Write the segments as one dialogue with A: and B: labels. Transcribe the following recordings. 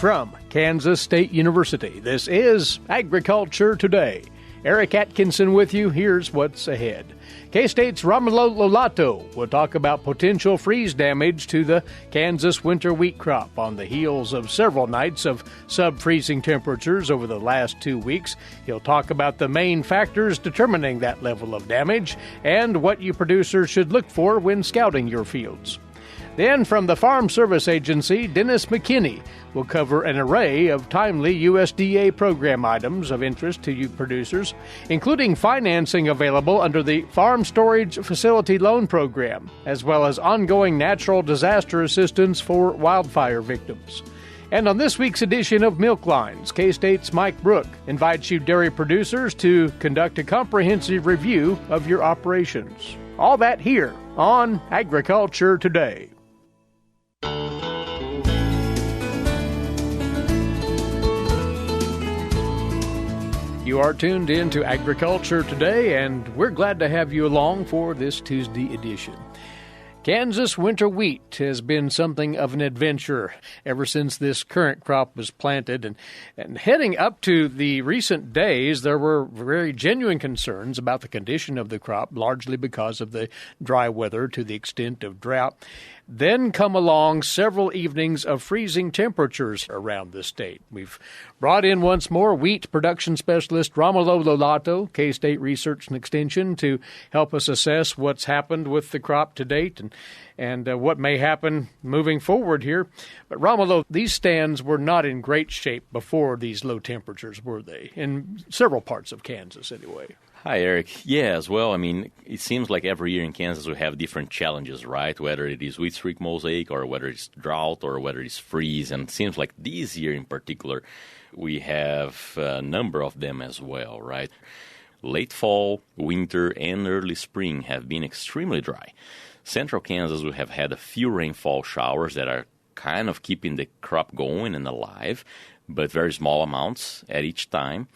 A: From Kansas State University, this is Agriculture Today. Eric Atkinson with you. Here's what's ahead. K-State's Romulo Lollato will talk about potential freeze damage to the Kansas winter wheat crop on the heels of several nights of sub-freezing temperatures over the last 2 weeks. He'll talk about the main factors determining that level of damage and what you producers should look for when scouting your fields. Then, from the Farm Service Agency, Dennis McKinney will cover an array of timely USDA program items of interest to you producers, including financing available under the Farm Storage Facility Loan Program, as well as ongoing natural disaster assistance for wildfire victims. And on this week's edition of Milk Lines, K-State's Mike Brouk invites you dairy producers to conduct a comprehensive review of your operations. All that here on Agriculture Today. You are tuned in to Agriculture Today, and we're glad to have you along for this Tuesday edition. Kansas winter wheat has been something of an adventure ever since this current crop was planted. And heading up to the recent days, there were very genuine concerns about the condition of the crop, largely because of the dry weather to the extent of drought. Then come along several evenings of freezing temperatures around the state. We've brought in once more wheat production specialist Romulo Lollato, K-State Research and Extension, to help us assess what's happened with the crop to date and what may happen moving forward here. But Romulo, these stands were not in great shape before these low temperatures, were they? In several parts of Kansas, anyway.
B: Hi, Eric. Yeah, as well. I mean, it seems like every year in Kansas we have different challenges, right? Whether it is wheat streak mosaic or whether it's drought or whether it's freeze. And it seems like this year in particular we have a number of them as well, right? Late fall, winter, and early spring have been extremely dry. Central Kansas will have had a few rainfall showers that are kind of keeping the crop going and alive, but very small amounts at each time.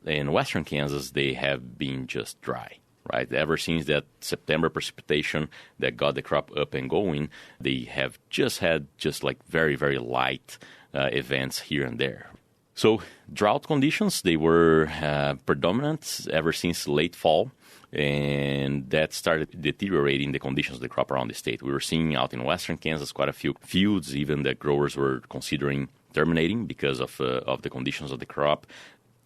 B: In western Kansas, they have been just dry, right? Ever since that September precipitation that got the crop up and going, they have just had like very, very light events here and there. So drought conditions, they were predominant ever since late fall, and that started deteriorating the conditions of the crop around the state. We were seeing out in western Kansas quite a few fields even that growers were considering terminating because of the conditions of the crop.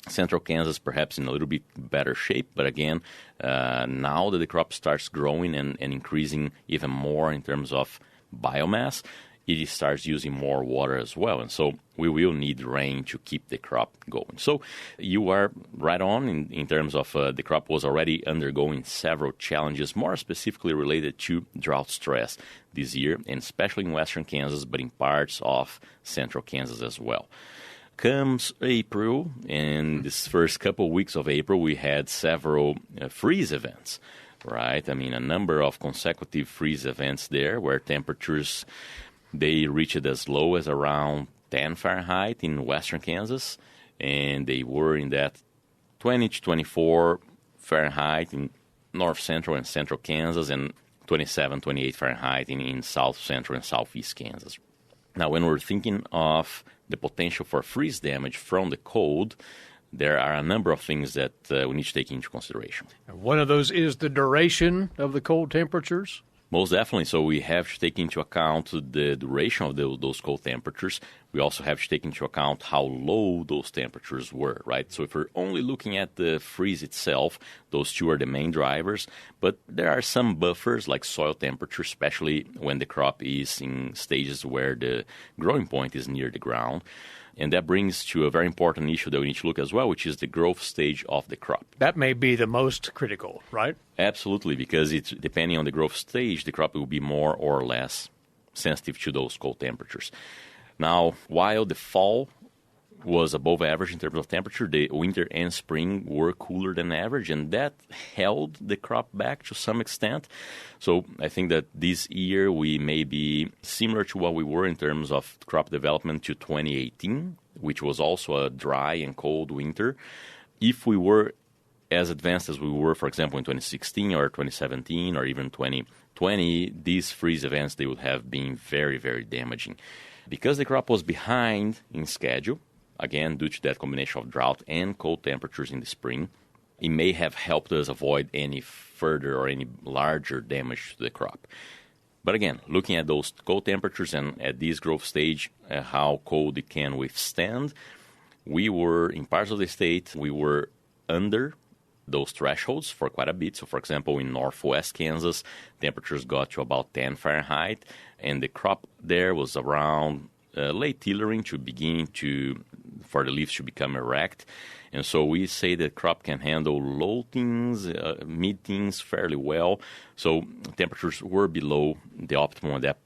B: Central Kansas perhaps in a little bit better shape, but again, now that the crop starts growing and increasing even more in terms of biomass, it starts using more water as well, and so we will need rain to keep the crop going. So you are right on in terms of the crop was already undergoing several challenges, more specifically related to drought stress this year, and especially in western Kansas, but in parts of central Kansas as well. Comes April, and this first couple weeks of April, we had several freeze events, right? I mean, a number of consecutive freeze events there where temperatures, they reached as low as around 10 Fahrenheit in western Kansas, and they were in that 20 to 24 Fahrenheit in north central and central Kansas, and 27, 28 Fahrenheit in south central and southeast Kansas. Now, when we're thinking of the potential for freeze damage from the cold, there are a number of things that we need to take into consideration.
A: One of those is the duration of the cold temperatures?
B: Most definitely. So we have to take into account the duration of those cold temperatures. We also have to take into account how low those temperatures were, right? So if we're only looking at the freeze itself, those two are the main drivers. But there are some buffers like soil temperature, especially when the crop is in stages where the growing point is near the ground. And that brings to a very important issue that we need to look as well, which is the growth stage of the crop.
A: That may be the most critical, right?
B: Absolutely, because it's depending on the growth stage, the crop will be more or less sensitive to those cold temperatures. Now, while the fall was above average in terms of temperature, the winter and spring were cooler than average, and that held the crop back to some extent. So I think that this year we may be similar to what we were in terms of crop development to 2018, which was also a dry and cold winter. If we were as advanced as we were, for example, in 2016 or 2017 or even 2020, these freeze events, they would have been very, very damaging. Because the crop was behind in schedule, again, due to that combination of drought and cold temperatures in the spring, it may have helped us avoid any further or any larger damage to the crop. But again, looking at those cold temperatures and at this growth stage, how cold it can withstand, we were, in parts of the state, we were under those thresholds for quite a bit. So, for example, in northwest Kansas, temperatures got to about 10 Fahrenheit, and the crop there was around late tillering to begin for the leaves to become erect. And so we say that crop can handle low teens, mid-teens fairly well. So temperatures were below the optimum in that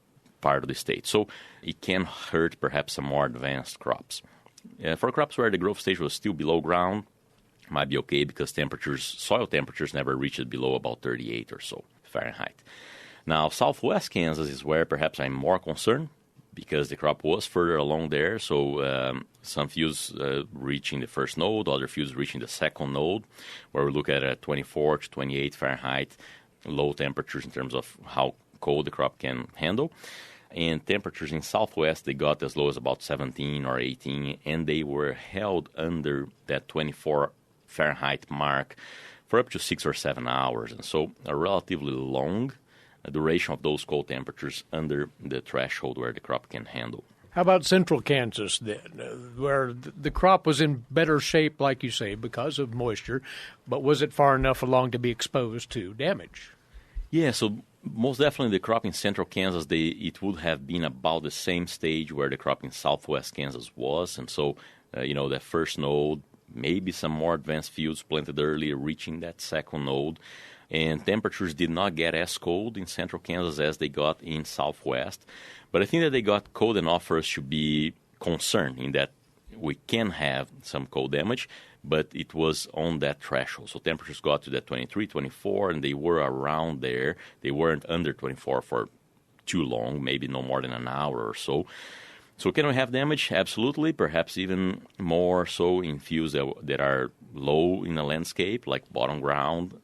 B: part of the state. So it can hurt perhaps some more advanced crops. For crops where the growth stage was still below ground, might be okay because soil temperatures never reached below about 38 or so Fahrenheit. Now, southwest Kansas is where perhaps I'm more concerned because the crop was further along there. So some fields reaching the first node, other fields reaching the second node, where we look at 24 to 28 Fahrenheit low temperatures in terms of how cold the crop can handle. And temperatures in southwest, they got as low as about 17 or 18, and they were held under that 24 Fahrenheit mark for up to 6 or 7 hours. And so a relatively long duration of those cold temperatures under the threshold where the crop can handle.
A: How about central Kansas then, where the crop was in better shape, like you say, because of moisture, but was it far enough along to be exposed to damage?
B: Yeah, so most definitely the crop in central Kansas, it would have been about the same stage where the crop in southwest Kansas was. And so, that first node, maybe some more advanced fields planted earlier reaching that second node. And temperatures did not get as cold in central Kansas as they got in southwest. But I think that they got cold enough for us to be concerned in that we can have some cold damage, but it was on that threshold. So temperatures got to that 23, 24, and they were around there. They weren't under 24 for too long, maybe no more than an hour or so. So can we have damage? Absolutely, perhaps even more so in fields that are low in the landscape, like bottom ground,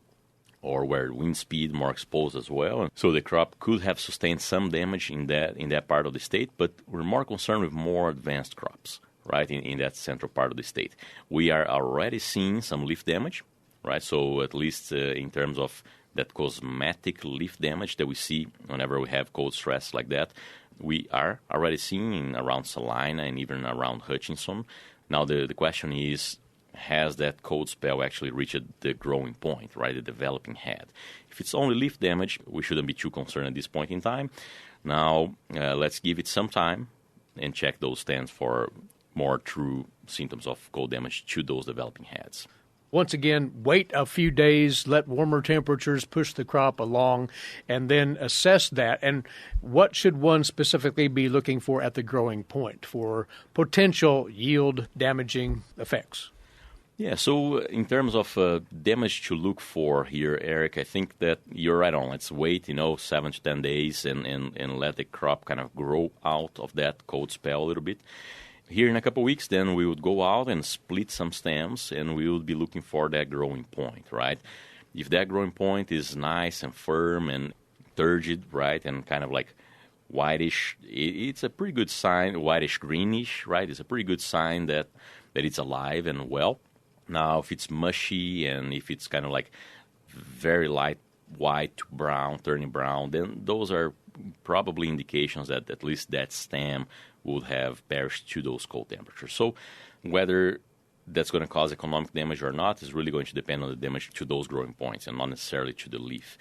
B: or where wind speed more exposed as well. So the crop could have sustained some damage in that part of the state, but we're more concerned with more advanced crops, right, in that central part of the state. We are already seeing some leaf damage, right? So at least in terms of that cosmetic leaf damage that we see whenever we have cold stress like that, we are already seeing around Salina and even around Hutchinson. Now the question is, has that cold spell actually reached the growing point, right, the developing head? If it's only leaf damage, we shouldn't be too concerned at this point in time. Now, let's give it some time and check those stands for more true symptoms of cold damage to those developing heads.
A: Once again, wait a few days, let warmer temperatures push the crop along, and then assess that. And what should one specifically be looking for at the growing point for potential yield-damaging effects?
B: Yeah, so in terms of damage to look for here, Eric, I think that you're right on. Let's wait, 7 to 10 days and let the crop kind of grow out of that cold spell a little bit. Here in a couple of weeks, then we would go out and split some stems, and we would be looking for that growing point, right? If that growing point is nice and firm and turgid, right, and kind of like whitish, it's a pretty good sign, whitish-greenish, right? It's a pretty good sign that it's alive and well. Now, if it's mushy and if it's kind of like very light white to brown, turning brown, then those are probably indications that at least that stem would have perished to those cold temperatures. So whether that's going to cause economic damage or not is really going to depend on the damage to those growing points and not necessarily to the leaf.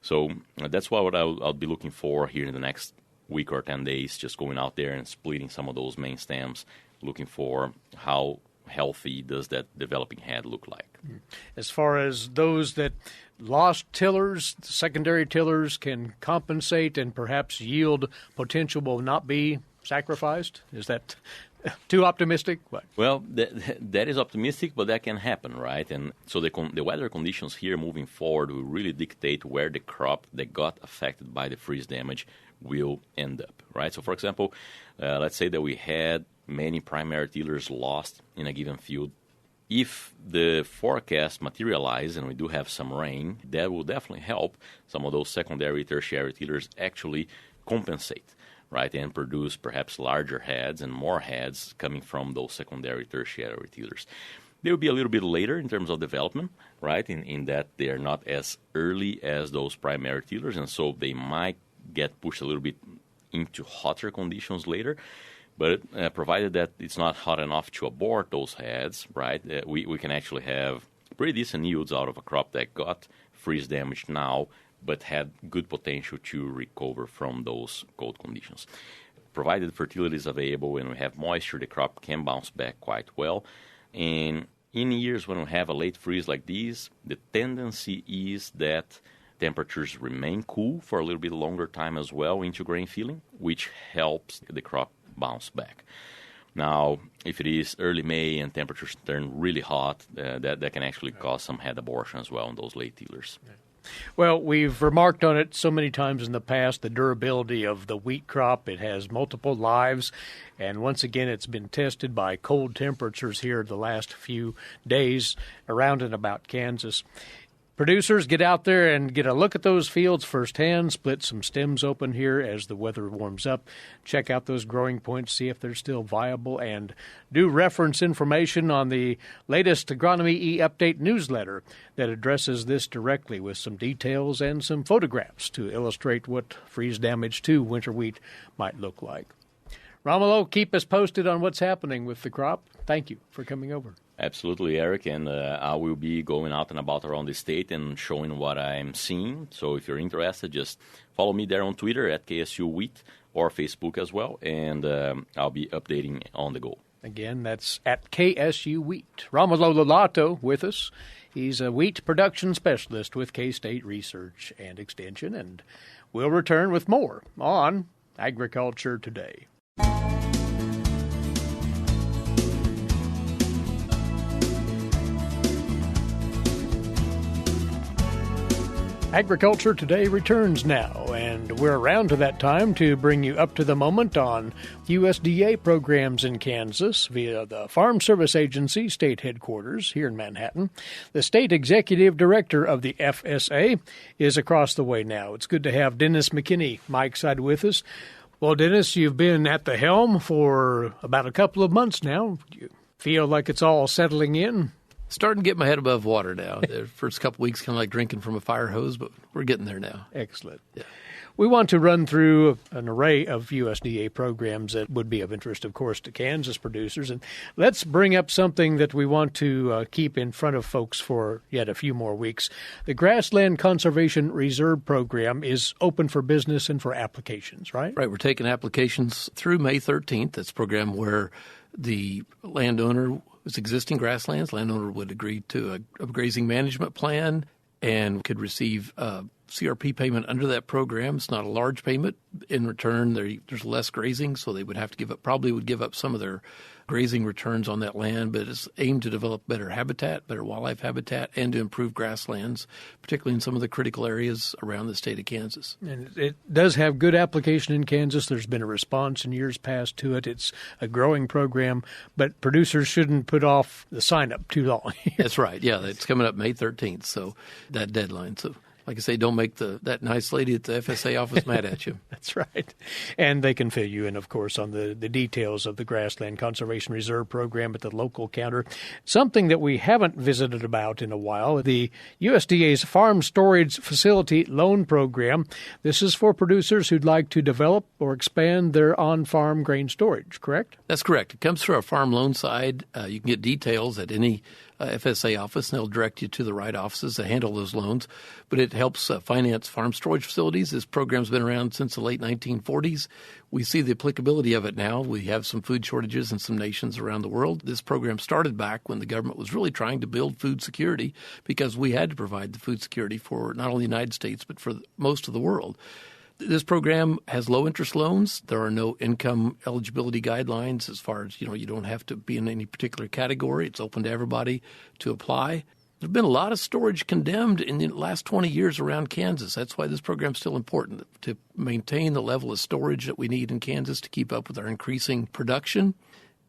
B: So that's what I'll be looking for here in the next week or 10 days, just going out there and splitting some of those main stems, looking for how healthy does that developing head look like.
A: As far as those that lost tillers, secondary tillers can compensate and perhaps yield potential will not be sacrificed? Is that too optimistic? What?
B: Well, that is optimistic, but that can happen, right? And so the weather conditions here moving forward will really dictate where the crop that got affected by the freeze damage will end up, right? So, for example, let's say that we had many primary tillers lost in a given field. If the forecast materializes and we do have some rain, that will definitely help some of those secondary, tertiary tillers actually compensate, right, and produce perhaps larger heads and more heads coming from those secondary, tertiary tillers. They'll be a little bit later in terms of development, right, in that they're not as early as those primary tillers, and so they might get pushed a little bit into hotter conditions later. But provided that it's not hot enough to abort those heads, right, we can actually have pretty decent yields out of a crop that got freeze damage now, but had good potential to recover from those cold conditions. Provided fertility is available and we have moisture, the crop can bounce back quite well. And in years when we have a late freeze like these, the tendency is that temperatures remain cool for a little bit longer time as well into grain filling, which helps the crop bounce back. Now, if it is early May and temperatures turn really hot, that can actually cause some head abortion as well in those late tillers.
A: Well, we've remarked on it so many times in the past, the durability of the wheat crop. It has multiple lives, and once again, it's been tested by cold temperatures here the last few days around and about Kansas. Producers, get out there and get a look at those fields firsthand, split some stems open here as the weather warms up, check out those growing points, see if they're still viable, and do reference information on the latest Agronomy E-Update newsletter that addresses this directly with some details and some photographs to illustrate what freeze damage to winter wheat might look like. Romulo, keep us posted on what's happening with the crop. Thank you for coming over.
B: Absolutely, Eric, and I will be going out and about around the state and showing what I'm seeing. So if you're interested, just follow me there on Twitter at KSU Wheat or Facebook as well, and I'll be updating on the go.
A: Again, that's at KSU Wheat. Romulo Lollato with us. He's a wheat production specialist with K-State Research and Extension, and we'll return with more on Agriculture Today. Agriculture Today returns now, and we're around to that time to bring you up to the moment on USDA programs in Kansas via the Farm Service Agency state headquarters here in Manhattan. The state executive director of the FSA is across the way now. It's good to have Dennis McKinney, Mike's side, with us. Well, Dennis, you've been at the helm for about a couple of months now. Do you feel like it's all settling in?
C: Starting to get my head above water now. The first couple weeks, kind of like drinking from a fire hose, but we're getting there now.
A: Excellent.
C: Yeah.
A: We want to run through an array of USDA programs that would be of interest, of course, to Kansas producers. And let's bring up something that we want to keep in front of folks for yet a few more weeks. The Grassland Conservation Reserve Program is open for business and for applications, right?
C: Right. We're taking applications through May 13th. That's a program where the landowner with existing grasslands, landowner would agree to a grazing management plan and could receive a CRP payment under that program. It's not a large payment. In return, there's less grazing, so they would have to give up some of their grazing returns on that land, but it's aimed to develop better habitat, better wildlife habitat, and to improve grasslands, particularly in some of the critical areas around the state of Kansas.
A: And it does have good application in Kansas. There's been a response in years past to it. It's a growing program, but producers shouldn't put off the sign-up too long.
C: That's right. Yeah, it's coming up May 13th, so that deadline. So like I say, don't make that nice lady at the FSA office mad at you.
A: That's right. And they can fill you in, of course, on the details of the Grassland Conservation Reserve Program at the local counter. Something that we haven't visited about in a while, the USDA's Farm Storage Facility Loan Program. This is for producers who'd like to develop or expand their on-farm grain storage, correct?
C: That's correct. It comes through our farm loan side. You can get details at any FSA office, and they'll direct you to the right offices that handle those loans. But it helps finance farm storage facilities. This program's been around since the late 1940s. We see the applicability of it now. We have some food shortages in some nations around the world. This program started back when the government was really trying to build food security because we had to provide the food security for not only the United States but for most of the world. This program has low-interest loans. There are no income eligibility guidelines as far as, you don't have to be in any particular category. It's open to everybody to apply. There's been a lot of storage condemned in the last 20 years around Kansas. That's why this program is still important, to maintain the level of storage that we need in Kansas to keep up with our increasing production.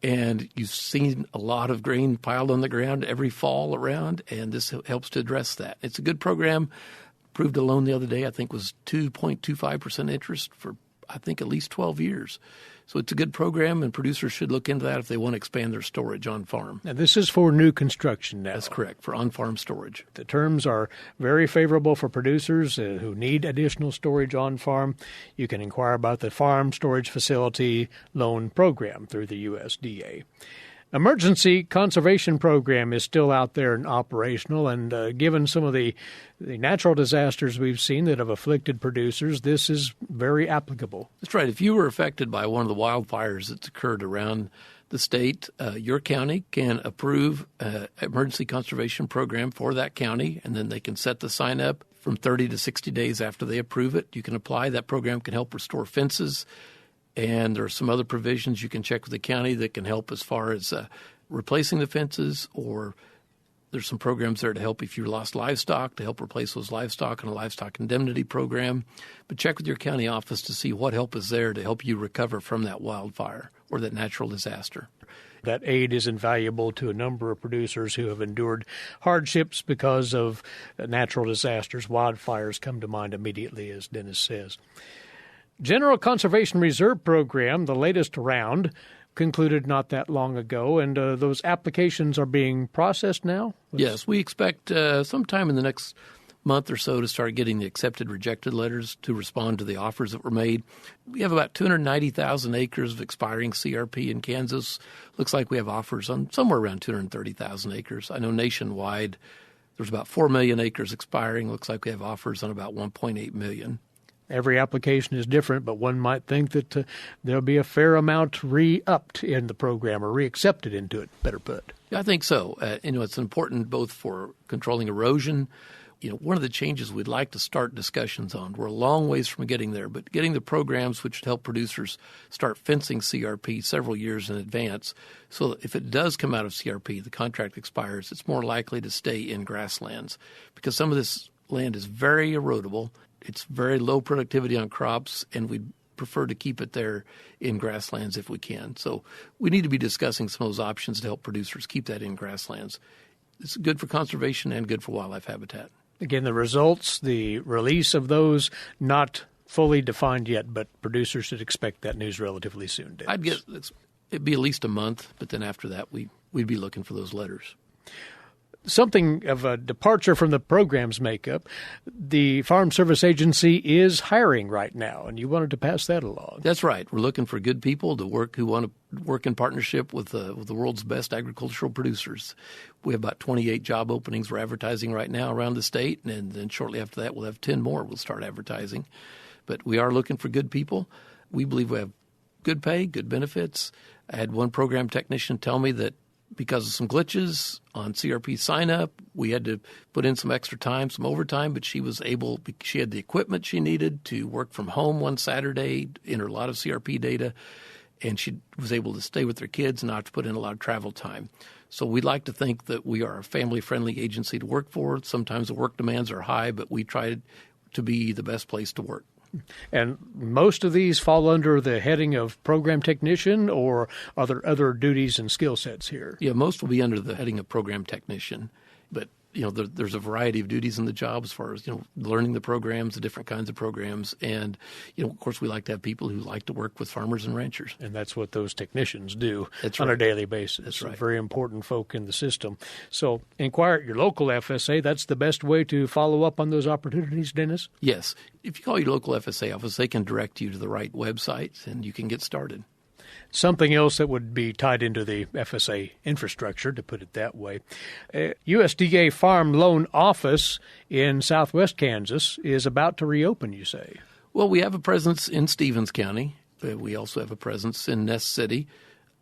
C: And you've seen a lot of grain piled on the ground every fall around, and this helps to address that. It's a good program. Approved a loan the other day, I think was 2.25% interest for I think, at least 12 years. So it's a good program, and producers should look into that if they want to expand their storage on farm.
A: Now, this is for new construction now.
C: That's correct, for on-farm storage.
A: The terms are very favorable for producers who need additional storage on farm. You can inquire about the Farm Storage Facility Loan Program through the USDA. Emergency Conservation Program is still out there and operational, and given some of the natural disasters we've seen that have afflicted producers, this is very applicable.
C: That's right. If you were affected by one of the wildfires that's occurred around the state, your county can approve an emergency conservation program for that county, and then they can set the sign up from 30 to 60 days after they approve it. You can apply. That program can help restore fences. And there are some other provisions you can check with the county that can help as far as replacing the fences, or there's some programs there to help if you lost livestock, to help replace those livestock, and a livestock indemnity program. But check with your county office to see what help is there to help you recover from that wildfire or that natural disaster.
A: That aid is invaluable to a number of producers who have endured hardships because of natural disasters. Wildfires come to mind immediately, as Dennis says. General Conservation Reserve Program, the latest round, concluded not that long ago, and those applications are being processed now?
C: Yes, we expect sometime in the next month or so to start getting the accepted, rejected letters to respond to the offers that were made. We have about 290,000 acres of expiring CRP in Kansas. Looks like we have offers on somewhere around 230,000 acres. I know nationwide there's about 4 million acres expiring. Looks like we have offers on about 1.8 million.
A: Every application is different, but one might think that there'll be a fair amount re-upped in the program or re-accepted into it, better put.
C: Yeah, I think so. It's important both for controlling erosion. One of the changes we'd like to start discussions on, we're a long ways from getting there, but getting the programs which help producers start fencing CRP several years in advance, so that if it does come out of CRP, the contract expires, it's more likely to stay in grasslands, because some of this land is very erodible. It's very low productivity on crops, and we'd prefer to keep it there in grasslands if we can. So we need to be discussing some of those options to help producers keep that in grasslands. It's good for conservation and good for wildlife habitat.
A: Again, the results, the release of those, not fully defined yet, but producers should expect that news relatively soon, Dennis.
C: I'd guess it'd be at least a month, but then after that we'd be looking for those letters.
A: Something of a departure from the program's makeup, the Farm Service Agency is hiring right now, and you wanted to pass that along.
C: That's right. We're looking for good people to work who want to work in partnership with the world's best agricultural producers. We have about 28 job openings we're advertising right now around the state, and then shortly after that we'll have 10 more we'll start advertising. But we are looking for good people. We believe we have good pay, good benefits. I had one program technician tell me that because of some glitches on CRP sign-up, we had to put in some extra time, some overtime, but she had the equipment she needed to work from home one Saturday, enter a lot of CRP data, and she was able to stay with her kids and not have to put in a lot of travel time. So we'd like to think that we are a family-friendly agency to work for. Sometimes the work demands are high, but we try to be the best place to work.
A: And most of these fall under the heading of program technician, or are there other duties and skill sets here?
C: Yeah, most will be under the heading of program technician. But, there's a variety of duties in the job as far as, learning the programs, the different kinds of programs. And, of course, we like to have people who like to work with farmers and ranchers.
A: And that's what those technicians do
C: That's
A: on
C: right.
A: a daily basis.
C: That's right.
A: Very important folk in the system. So inquire at your local FSA. That's the best way to follow up on those opportunities, Dennis?
C: Yes. If you call your local FSA office, they can direct you to the right website, and you can get started.
A: Something else that would be tied into the FSA infrastructure, to put it that way. USDA Farm Loan Office in southwest Kansas is about to reopen, you say?
C: Well, we have a presence in Stevens County. We also have a presence in Ness City.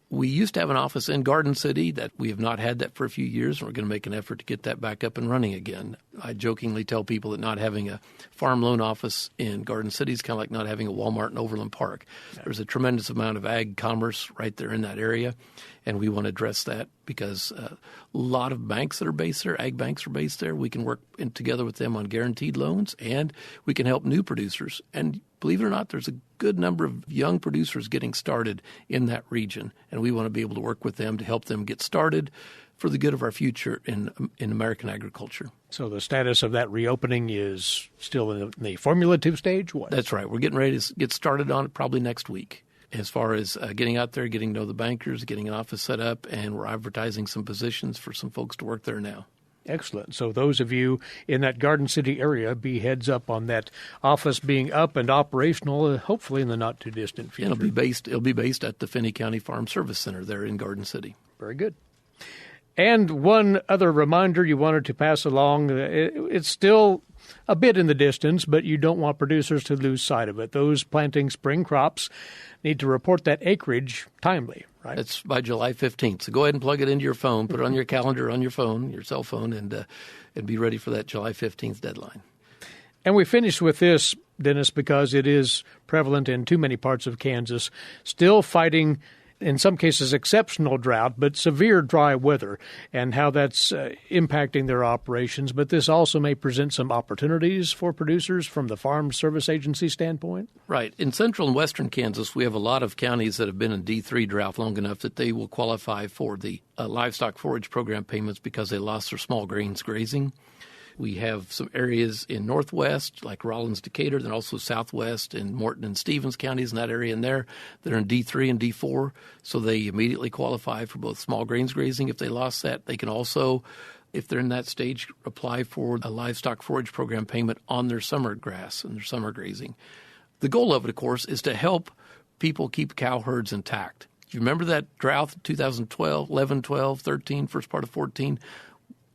C: We used to have an office in Garden City that we have not had that for a few years, and we're going to make an effort to get that back up and running again. I jokingly tell people that not having a farm loan office in Garden City is kind of like not having a Walmart in Overland Park. There's a tremendous amount of ag commerce right there in that area, and we want to address that because a lot of banks that are based there, ag banks are based there. We can work together with them on guaranteed loans, and we can help new producers. And believe it or not, there's a good number of young producers getting started in that region, and we want to be able to work with them to help them get started for the good of our future in American agriculture.
A: So the status of that reopening is still in the formulative stage? What?
C: That's right. We're getting ready to get started on it probably next week. As far as getting out there, getting to know the bankers, getting an office set up, and we're advertising some positions for some folks to work there now.
A: Excellent. So those of you in that Garden City area, be heads up on that office being up and operational, hopefully in the not-too-distant future.
C: It'll be based at the Finney County Farm Service Center there in Garden City.
A: Very good. And one other reminder you wanted to pass along, it's still a bit in the distance, but you don't want producers to lose sight of it. Those planting spring crops need to report that acreage timely, right?
C: It's by July 15th. So go ahead and plug it into your phone, put it on your calendar, on your phone, your cell phone, and be ready for that July 15th deadline.
A: And we finish with this, Dennis, because it is prevalent in too many parts of Kansas, still fighting, in some cases, exceptional drought, but severe dry weather, and how that's impacting their operations. But this also may present some opportunities for producers from the Farm Service Agency standpoint.
C: Right. In central and western Kansas, we have a lot of counties that have been in D3 drought long enough that they will qualify for the livestock forage program payments because they lost their small grains grazing. We have some areas in northwest, like Rollins, Decatur, then also southwest in Morton and Stevens counties in that area in there that are in D3 and D4. So they immediately qualify for both small grains grazing. If they lost that, they can also, if they're in that stage, apply for a livestock forage program payment on their summer grass and their summer grazing. The goal of it, of course, is to help people keep cow herds intact. You remember that drought 2012, 11, 12, 13, first part of 14?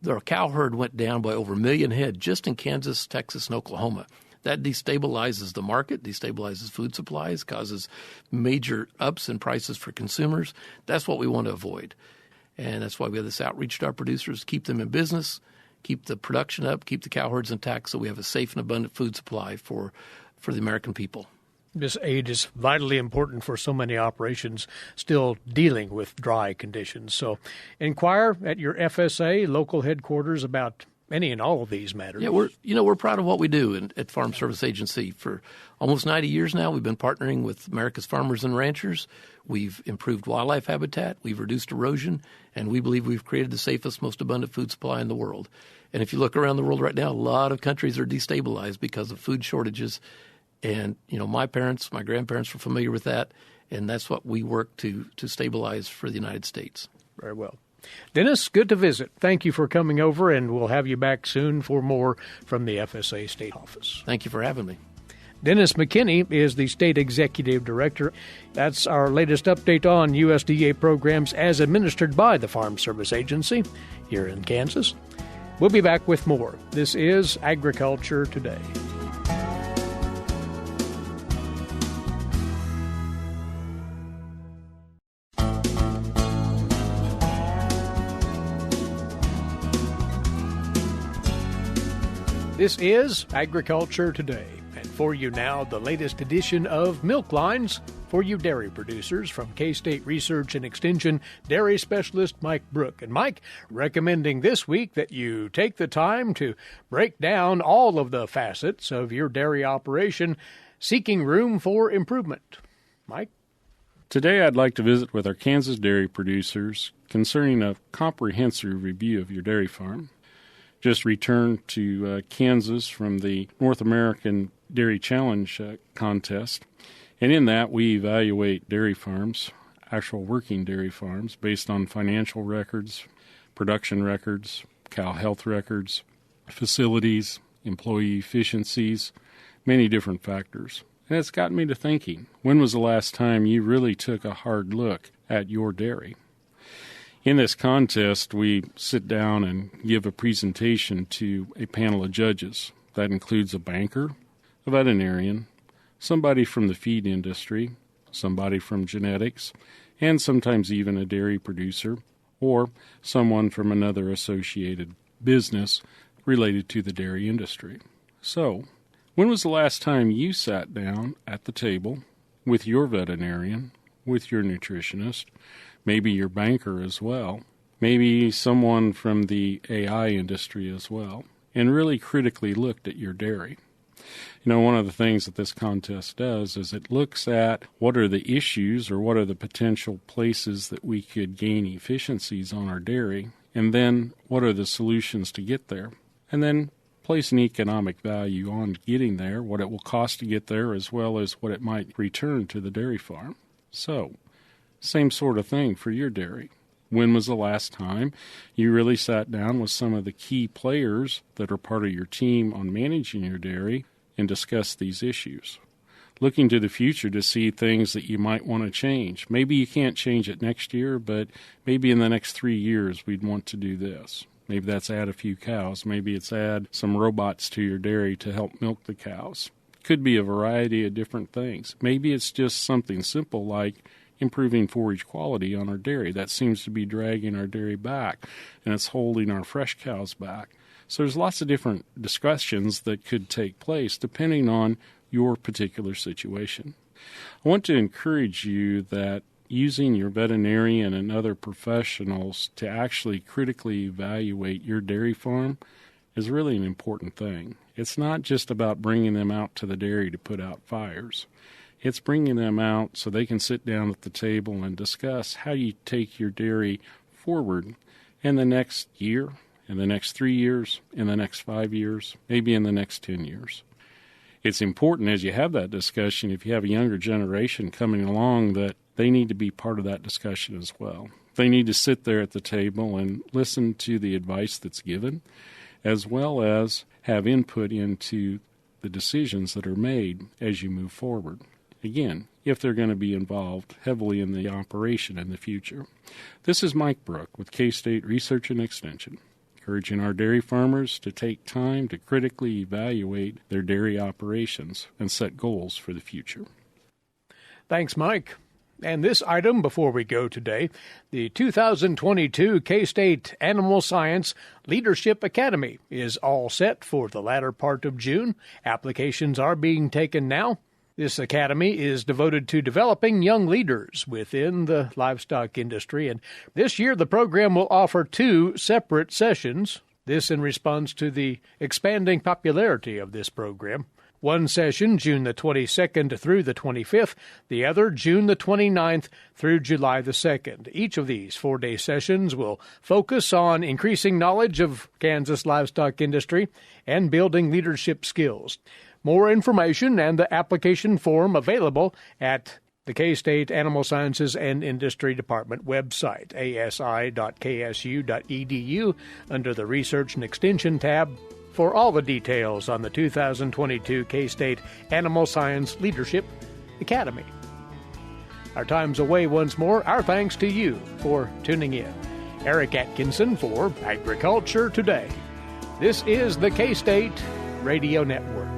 C: The cow herd went down by over 1 million head just in Kansas, Texas, and Oklahoma. That destabilizes the market, destabilizes food supplies, causes major ups in prices for consumers. That's what we want to avoid. And that's why we have this outreach to our producers, keep them in business, keep the production up, keep the cow herds intact so we have a safe and abundant food supply for the American people.
A: This aid is vitally important for so many operations still dealing with dry conditions. So inquire at your FSA local headquarters about any and all of these matters.
C: Yeah, we're proud of what we do at Farm Service Agency. For almost 90 years now, we've been partnering with America's farmers and ranchers. We've improved wildlife habitat, we've reduced erosion, and we believe we've created the safest, most abundant food supply in the world. And if you look around the world right now, a lot of countries are destabilized because of food shortages. And, my parents, my grandparents were familiar with that, and that's what we work to stabilize for the United States.
A: Very well. Dennis, good to visit. Thank you for coming over, and we'll have you back soon for more from the FSA State Office.
C: Thank you for having me.
A: Dennis McKinney is the State Executive Director. That's our latest update on USDA programs as administered by the Farm Service Agency here in Kansas. We'll be back with more. This is Agriculture Today. This is Agriculture Today, and for you now, the latest edition of Milk Lines for you dairy producers from K-State Research and Extension dairy specialist Mike Brouk. And Mike, recommending this week that you take the time to break down all of the facets of your dairy operation, seeking room for improvement. Mike?
D: Today I'd like to visit with our Kansas dairy producers concerning a comprehensive review of your dairy farm. Just returned to Kansas from the North American Dairy Challenge contest. And in that, we evaluate dairy farms, actual working dairy farms, based on financial records, production records, cow health records, facilities, employee efficiencies, many different factors. And it's gotten me to thinking, when was the last time you really took a hard look at your dairy? In this contest, we sit down and give a presentation to a panel of judges. That includes a banker, a veterinarian, somebody from the feed industry, somebody from genetics, and sometimes even a dairy producer or someone from another associated business related to the dairy industry. So, when was the last time you sat down at the table with your veterinarian, with your nutritionist, maybe your banker as well, maybe someone from the AI industry as well, and really critically looked at your dairy? One of the things that this contest does is it looks at what are the issues or what are the potential places that we could gain efficiencies on our dairy, and then what are the solutions to get there, and then place an economic value on getting there, what it will cost to get there, as well as what it might return to the dairy farm. So, same sort of thing for your dairy. When was the last time you really sat down with some of the key players that are part of your team on managing your dairy and discuss these issues? Looking to the future to see things that you might want to change. Maybe you can't change it next year, but maybe in the next 3 years we'd want to do this. Maybe that's add a few cows. Maybe it's add some robots to your dairy to help milk the cows. Could be a variety of different things. Maybe it's just something simple like improving forage quality on our dairy. That seems to be dragging our dairy back, and it's holding our fresh cows back. So there's lots of different discussions that could take place depending on your particular situation. I want to encourage you that using your veterinarian and other professionals to actually critically evaluate your dairy farm is really an important thing. It's not just about bringing them out to the dairy to put out fires. It's bringing them out so they can sit down at the table and discuss how you take your dairy forward in the next year, in the next 3 years, in the next 5 years, maybe in the next 10 years. It's important as you have that discussion, if you have a younger generation coming along, that they need to be part of that discussion as well. They need to sit there at the table and listen to the advice that's given, as well as have input into the decisions that are made as you move forward. Again, if they're going to be involved heavily in the operation in the future. This is Mike Brouk with K-State Research and Extension, encouraging our dairy farmers to take time to critically evaluate their dairy operations and set goals for the future.
A: Thanks, Mike. And this item before we go today, the 2022 K-State Animal Science Leadership Academy is all set for the latter part of June. Applications are being taken now. This academy is devoted to developing young leaders within the livestock industry, and this year the program will offer 2 separate sessions, this in response to the expanding popularity of this program. One session, June the 22nd through the 25th, the other, June the 29th through July the 2nd. Each of these 4-day sessions will focus on increasing knowledge of Kansas livestock industry and building leadership skills. More information and the application form available at the K-State Animal Sciences and Industry Department website, asi.ksu.edu, under the Research and Extension tab, for all the details on the 2022 K-State Animal Science Leadership Academy. Our time's away once more. Our thanks to you for tuning in. Eric Atkinson for Agriculture Today. This is the K-State Radio Network.